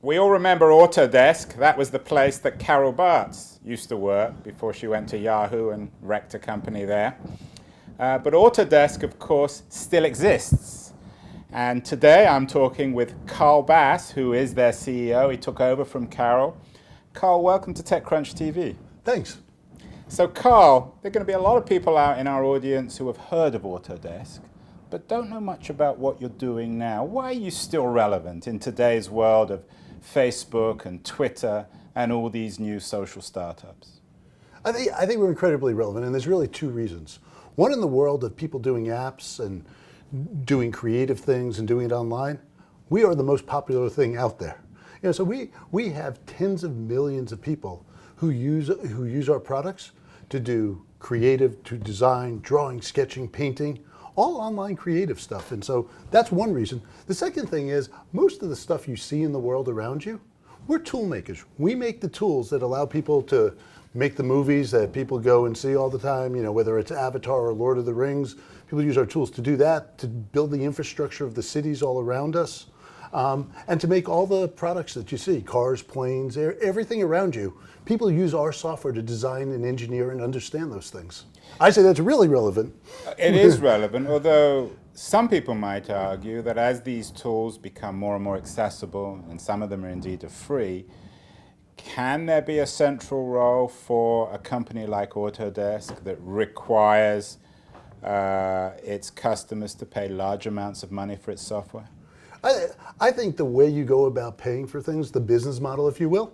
We all remember Autodesk. That was the place that Carol Bartz used to work before she went to Yahoo and wrecked a company there. But Autodesk, of course, still exists. And today I'm talking with Carl Bass, who is their CEO. He took over from Carol. Carl, welcome to TechCrunch TV. Thanks. So Carl, there are going to be a lot of people out in our audience who have heard of Autodesk, but don't know much about what you're doing now. Why are you still relevant in today's world of Facebook and Twitter and all these new social startups? I think we're incredibly relevant, and there's really two reasons. One, in the world of people doing apps and doing creative things and doing it online, we are the most popular thing out there. So we have tens of millions of people who use our products to do creative, to design, drawing, sketching, painting, all online creative stuff. And so that's one reason. The second thing is, most of the stuff you see in the world around you, we're tool makers. We make the tools that allow people to make the movies that people go and see all the time, whether it's Avatar or Lord of the Rings. People use our tools to do that, to build the infrastructure of the cities all around us, and to make all the products that you see, cars, planes, everything around you. People use our software to design and engineer and understand those things. I say that's really relevant. It is relevant, although some people might argue that as these tools become more and more accessible, and some of them are indeed free, can there be a central role for a company like Autodesk that requires its customers to pay large amounts of money for its software? I think the way you go about paying for things, the business model, if you will,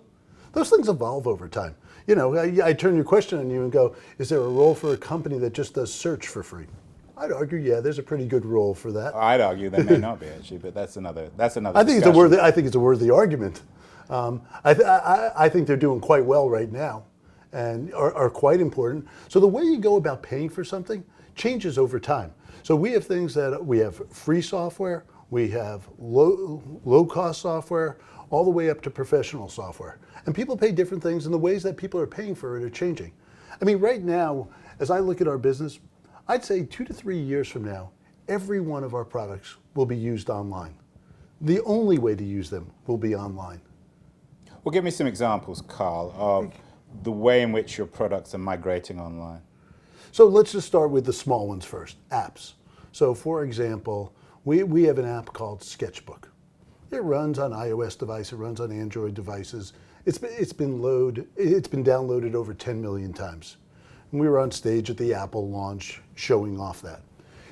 those things evolve over time. I turn your question on you and go, is there a role for a company that just does search for free? I'd argue, yeah, there's a pretty good role for that. I'd argue there may not be, actually, but that's another I think discussion. I think it's a worthy argument. I think they're doing quite well right now and are quite important. So the way you go about paying for something changes over time. So we have things that we have free software, we have low-cost software, all the way up to professional software. And people pay different things, and the ways that people are paying for it are changing. I mean, right now, as I look at our business, I'd say 2 to 3 years from now, every one of our products will be used online. The only way to use them will be online. Well, give me some examples, Carl, of the way in which your products are migrating online. So let's just start with the small ones first, apps. So for example, we have an app called Sketchbook. It runs on iOS device, it runs on Android devices. It's been downloaded over 10 million times. And we were on stage at the Apple launch showing off that.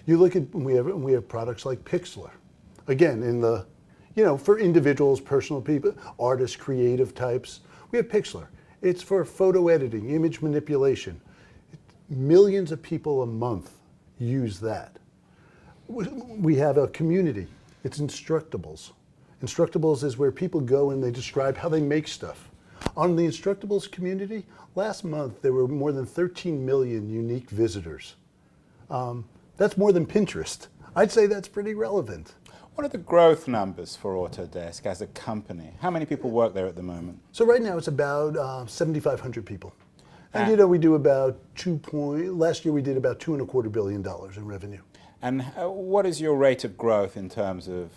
You look at, we have products like Pixlr. Again, for individuals, personal people, artists, creative types, we have Pixlr. It's for photo editing, image manipulation. Millions of people a month use that. We have a community. It's Instructables. Instructables is where people go and they describe how they make stuff. On the Instructables community, last month there were more than 13 million unique visitors. That's more than Pinterest. I'd say that's pretty relevant. What are the growth numbers for Autodesk as a company? How many people work there at the moment? So right now it's about 7,500 people. And we do about last year we did about $2.25 billion in revenue. And what is your rate of growth in terms of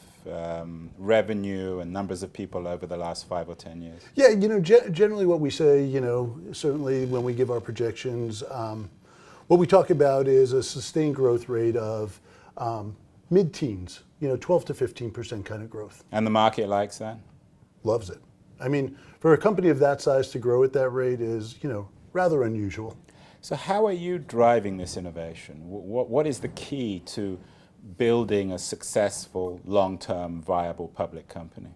revenue and numbers of people over the last 5 or 10 years? Yeah, generally what we say, certainly when we give our projections, what we talk about is a sustained growth rate of mid-teens, 12 to 15% kind of growth. And the market likes that? Loves it. I mean, for a company of that size to grow at that rate is, rather unusual. So how are you driving this innovation? What is the key to building a successful, long-term, viable public company?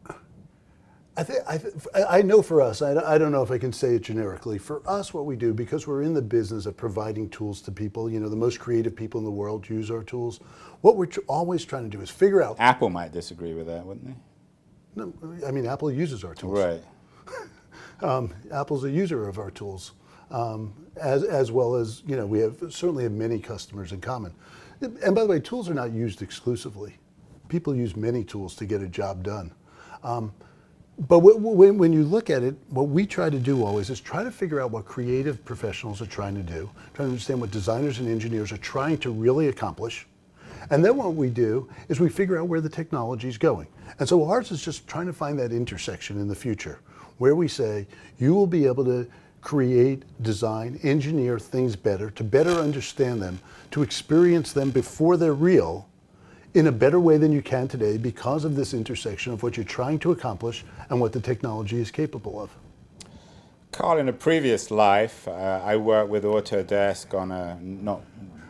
I know for us, I don't know if I can say it generically, for us what we do, because we're in the business of providing tools to people, the most creative people in the world use our tools, what we're always trying to do is figure out... Apple might disagree with that, wouldn't they? No, I mean, Apple uses our tools. Right. Apple's a user of our tools, as well as, we certainly have many customers in common. And by the way, tools are not used exclusively. People use many tools to get a job done. But when you look at it, what we try to do always is try to figure out what creative professionals are trying to do, trying to understand what designers and engineers are trying to really accomplish, And then what we do is we figure out where the technology is going. And so ours is just trying to find that intersection in the future where we say you will be able to create, design, engineer things better, to better understand them, to experience them before they're real in a better way than you can today because of this intersection of what you're trying to accomplish and what the technology is capable of. Carl, in a previous life, I worked with Autodesk on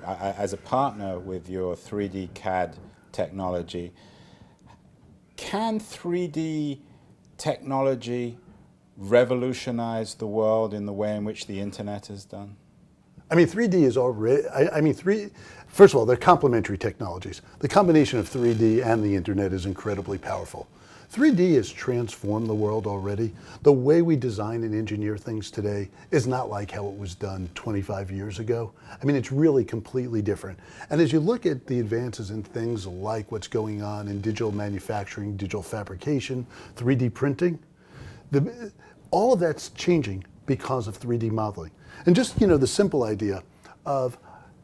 as a partner with your 3D CAD technology. Can 3D technology revolutionize the world in the way in which the internet has done? I mean, 3D is already, first of all, they're complementary technologies. The combination of 3D and the internet is incredibly powerful. 3D has transformed the world already. The way we design and engineer things today is not like how it was done 25 years ago. I mean, it's really completely different. And as you look at the advances in things like what's going on in digital manufacturing, digital fabrication, 3D printing, all of that's changing because of 3D modeling. And just, the simple idea of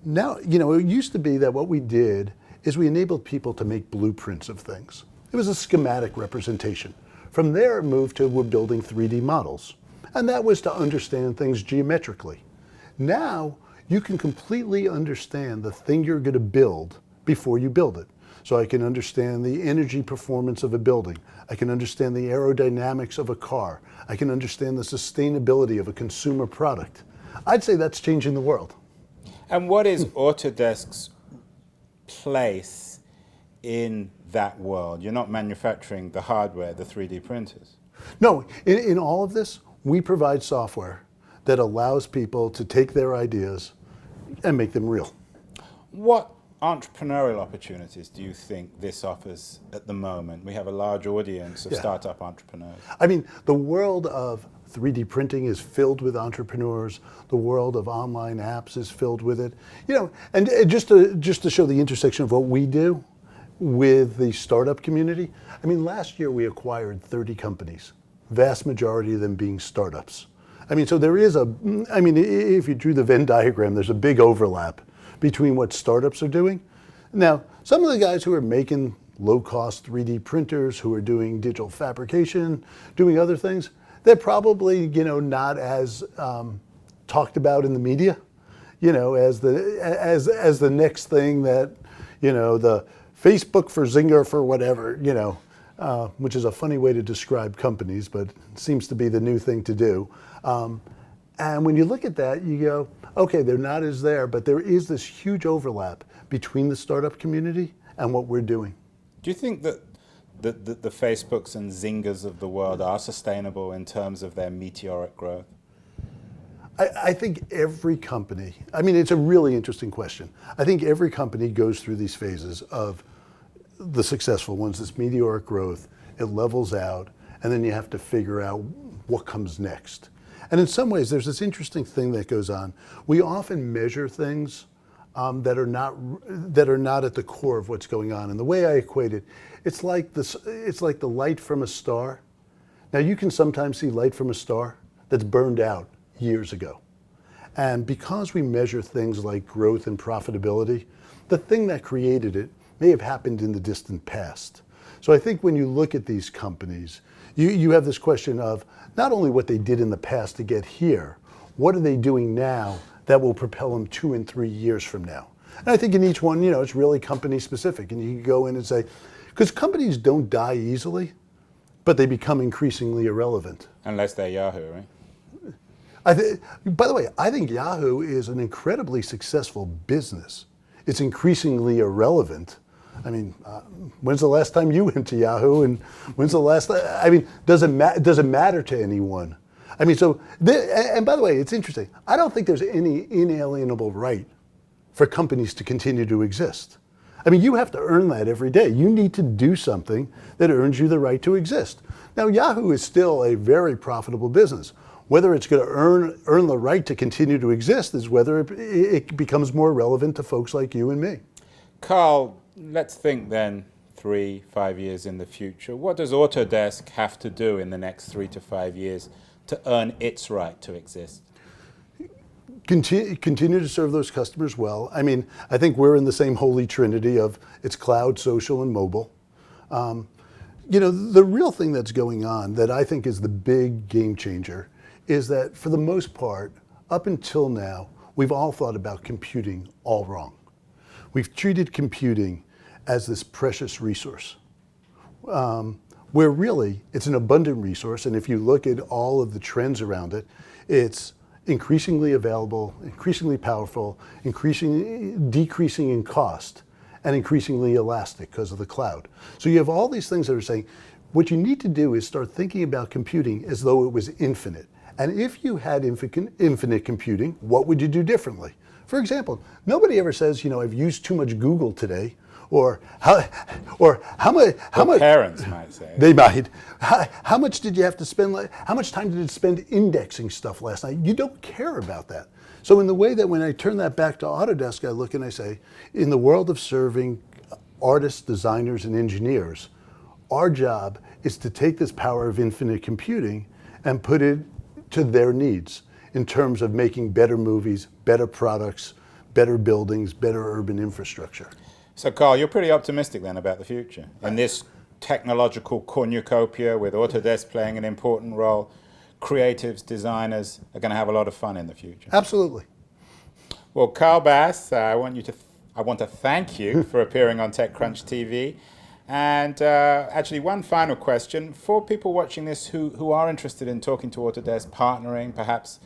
now, it used to be that what we did is we enabled people to make blueprints of things. It was a schematic representation. From there, it moved to we're building 3D models. And that was to understand things geometrically. Now, you can completely understand the thing you're going to build before you build it. So I can understand the energy performance of a building. I can understand the aerodynamics of a car. I can understand the sustainability of a consumer product. I'd say that's changing the world. And what is Autodesk's place in that world? You're not manufacturing the hardware, the 3D printers. No, in all of this, we provide software that allows people to take their ideas and make them real. What entrepreneurial opportunities do you think this offers at the moment? We have a large audience of startup entrepreneurs. I mean, the world of 3D printing is filled with entrepreneurs. The world of online apps is filled with it. And just to show the intersection of what we do with the startup community, I mean, last year we acquired 30 companies, vast majority of them being startups. I mean, so there is if you drew the Venn diagram, there's a big overlap between what startups are doing. Now, some of the guys who are making low-cost 3D printers, who are doing digital fabrication, doing other things, they're probably, not as talked about in the media, as the next thing that, the Facebook for Zinger for whatever, which is a funny way to describe companies, but it seems to be the new thing to do. And when you look at that, you go, okay, they're not as there, but there is this huge overlap between the startup community and what we're doing. Do you think that the Facebooks and Zingers of the world are sustainable in terms of their meteoric growth? I think every company, it's a really interesting question. I think every company goes through these phases of the successful ones, this meteoric growth, it levels out, and then you have to figure out what comes next. And in some ways, there's this interesting thing that goes on. We often measure things that are not at the core of what's going on. And the way I equate it, it's like the light from a star. Now, you can sometimes see light from a star that's burned out years ago. And because we measure things like growth and profitability, the thing that created it may have happened in the distant past. So I think when you look at these companies, you have this question of not only what they did in the past to get here, what are they doing now that will propel them 2 and 3 years from now? And I think in each one, it's really company specific. And you can go in and say, because companies don't die easily, but they become increasingly irrelevant. Unless they're Yahoo, right? By the way, I think Yahoo is an incredibly successful business. It's increasingly irrelevant. When's the last time you went to Yahoo? And when's the last? Does it matter to anyone? And by the way, it's interesting. I don't think there's any inalienable right for companies to continue to exist. You have to earn that every day. You need to do something that earns you the right to exist. Now, Yahoo is still a very profitable business. Whether it's going to earn the right to continue to exist is whether it becomes more relevant to folks like you and me. Carl, let's think then 3-5 years in the future. What does Autodesk have to do in the next 3 to 5 years to earn its right to exist? Continue to serve those customers well. I mean, I think we're in the same holy trinity of it's cloud, social, and mobile. The real thing that's going on that I think is the big game changer is that for the most part, up until now, we've all thought about computing all wrong. We've treated computing as this precious resource, where really it's an abundant resource. And if you look at all of the trends around it, it's increasingly available, increasingly powerful, decreasing in cost, and increasingly elastic because of the cloud. So you have all these things that are saying, what you need to do is start thinking about computing as though it was infinite. And if you had infinite computing, what would you do differently? For example, nobody ever says, I've used too much Google today, or how much parents might say. They might. How much did you have to spend? How much time did it spend indexing stuff last night? You don't care about that. So in the way that when I turn that back to Autodesk, I look and I say, in the world of serving artists, designers, and engineers, our job is to take this power of infinite computing and put it to their needs in terms of making better movies, better products, better buildings, better urban infrastructure. So, Carl, you're pretty optimistic then about the future. In this technological cornucopia with Autodesk playing an important role, creatives, designers are going to have a lot of fun in the future. Absolutely. Well, Carl Bass, I want to thank you for appearing on TechCrunch TV. And actually, one final question. For people watching this who are interested in talking to Autodesk, partnering, perhaps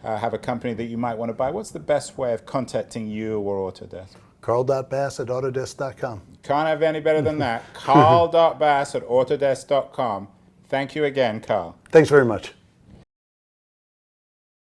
have a company that you might want to buy, what's the best way of contacting you or Autodesk? Carl.bass@autodesk.com. Can't have any better than that. Carl.bass@autodesk.com. Thank you again, Carl. Thanks very much.